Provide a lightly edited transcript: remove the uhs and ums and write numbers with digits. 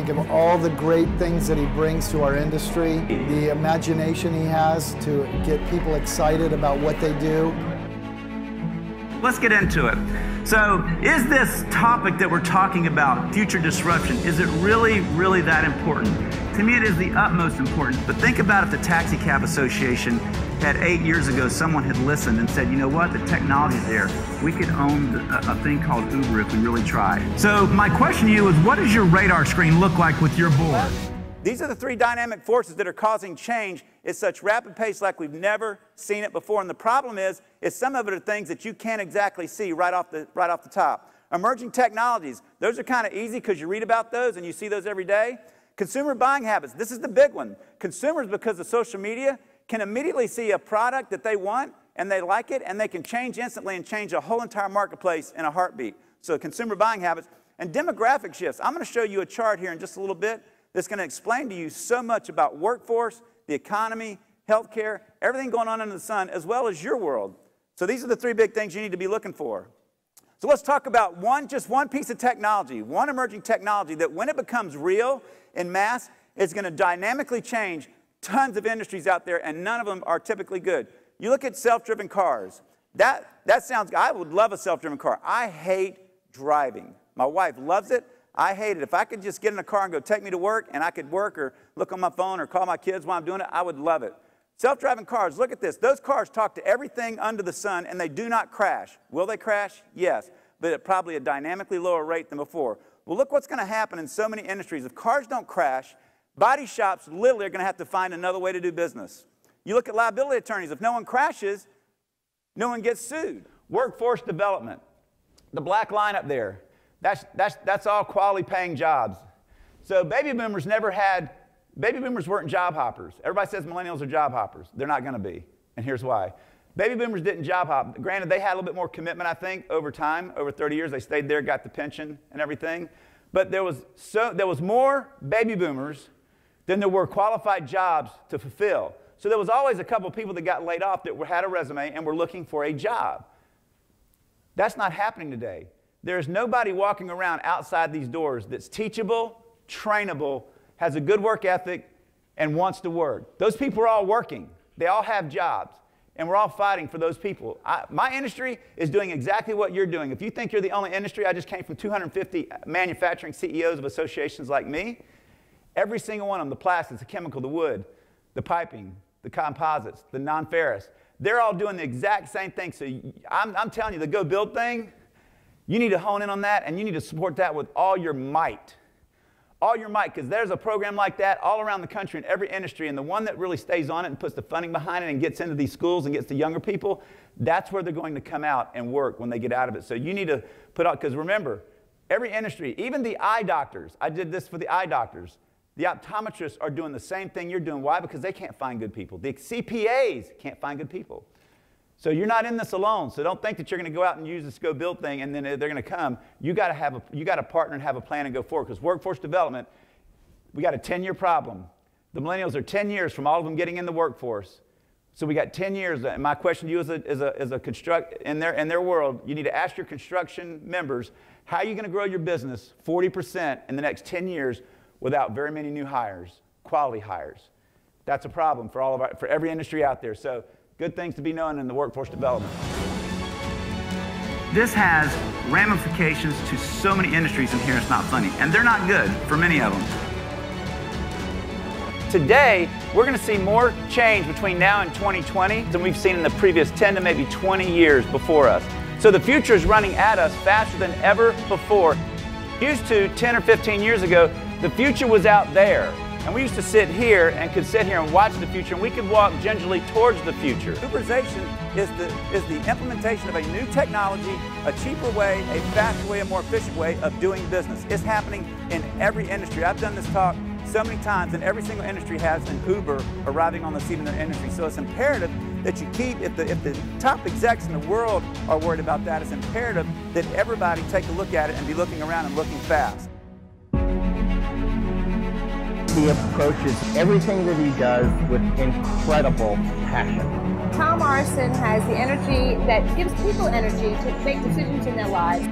Think of all the great things that he brings to our industry, the imagination he has to get people excited about what they do. Let's get into it. So, is this topic that we're talking about, future disruption, is it really, really that important? To me, it is the utmost importance. But think about if the Taxi Cab Association had 8 years ago, someone had listened and said, you know what, the technology's there. We could own a thing called Uber if we really tried. So my question to you is, what does your radar screen look like with your board? These are the three dynamic forces that are causing change at such rapid pace like we've never seen it before. And the problem is some of it are things that you can't exactly see right off the top. Emerging technologies, those are kind of easy because you read about those and you see those every day. Consumer buying habits, this is the big one. Consumers, because of social media, can immediately see a product that they want and they like it, and they can change instantly and change a whole entire marketplace in a heartbeat. So consumer buying habits and demographic shifts. I'm going to show you a chart here in just a little bit that's going to explain to you so much about workforce, the economy, healthcare, everything going on under the sun, as well as your world. So these are the three big things you need to be looking for. So let's talk about just one piece of technology, one emerging technology that when it becomes real in mass, is going to dynamically change tons of industries out there, and none of them are typically good. You look at self-driven cars. That sounds good. I would love a self-driven car. I hate driving. My wife loves it. I hate it. If I could just get in a car and go take me to work, and I could work or look on my phone or call my kids while I'm doing it, I would love it. Self-driving cars, look at this. Those cars talk to everything under the sun, and they do not crash. Will they crash? Yes, but at probably a dynamically lower rate than before. Well, look what's going to happen in so many industries. If cars don't crash, body shops literally are going to have to find another way to do business. You look at liability attorneys. If no one crashes, no one gets sued. Workforce development. The black line up there, that's all quality paying jobs. So baby boomers weren't job hoppers. Everybody says millennials are job hoppers. They're not going to be, and here's why. Baby boomers didn't job hop. Granted, they had a little bit more commitment, I think, over time. Over 30 years, they stayed there, got the pension and everything. But there was more baby boomers than there were qualified jobs to fulfill. So there was always a couple of people that got laid off that had a resume and were looking for a job. That's not happening today. There's nobody walking around outside these doors that's teachable, trainable, has a good work ethic, and wants to work. Those people are all working. They all have jobs, and we're all fighting for those people. My industry is doing exactly what you're doing. If you think you're the only industry, I just came from 250 manufacturing CEOs of associations like me. Every single one of them, the plastics, the chemical, the wood, the piping, the composites, the non-ferrous, they're all doing the exact same thing. So I'm telling you, the Go Build thing, you need to hone in on that, and you need to support that with all your might. All your might, because there's a program like that all around the country in every industry, and the one that really stays on it and puts the funding behind it and gets into these schools and gets the younger people, that's where they're going to come out and work when they get out of it. So you need to put out, because remember, every industry, even the eye doctors, I did this for the eye doctors, the optometrists are doing the same thing you're doing. Why? Because they can't find good people. The CPAs can't find good people. So you're not in this alone. So don't think that you're going to go out and use this Go Build thing and then they're going to come. You got to partner and have a plan and go forward. Because workforce development, we got a 10-year problem. The millennials are 10 years from all of them getting in the workforce. So we got 10 years. And my question to you in their world, you need to ask your construction members, how are you going to grow your business 40% in the next 10 years without very many new hires, quality hires? That's a problem for every industry out there. So good things to be known in the workforce development. This has ramifications to so many industries in here, it's not funny. And they're not good for many of them. Today, we're going to see more change between now and 2020 than we've seen in the previous 10 to maybe 20 years before us. So the future is running at us faster than ever before. Used to 10 or 15 years ago, the future was out there. And we used to sit here and could sit here and watch the future, and we could walk gingerly towards the future. Uberization is the implementation of a new technology, a cheaper way, a faster way, a more efficient way of doing business. It's happening in every industry. I've done this talk so many times, and every single industry has an Uber arriving on the scene in their industry. So it's imperative that you keep, if the top execs in the world are worried about that, it's imperative that everybody take a look at it and be looking around and looking fast. He approaches everything that he does with incredible passion. Tom Morrison has the energy that gives people energy to make decisions in their lives.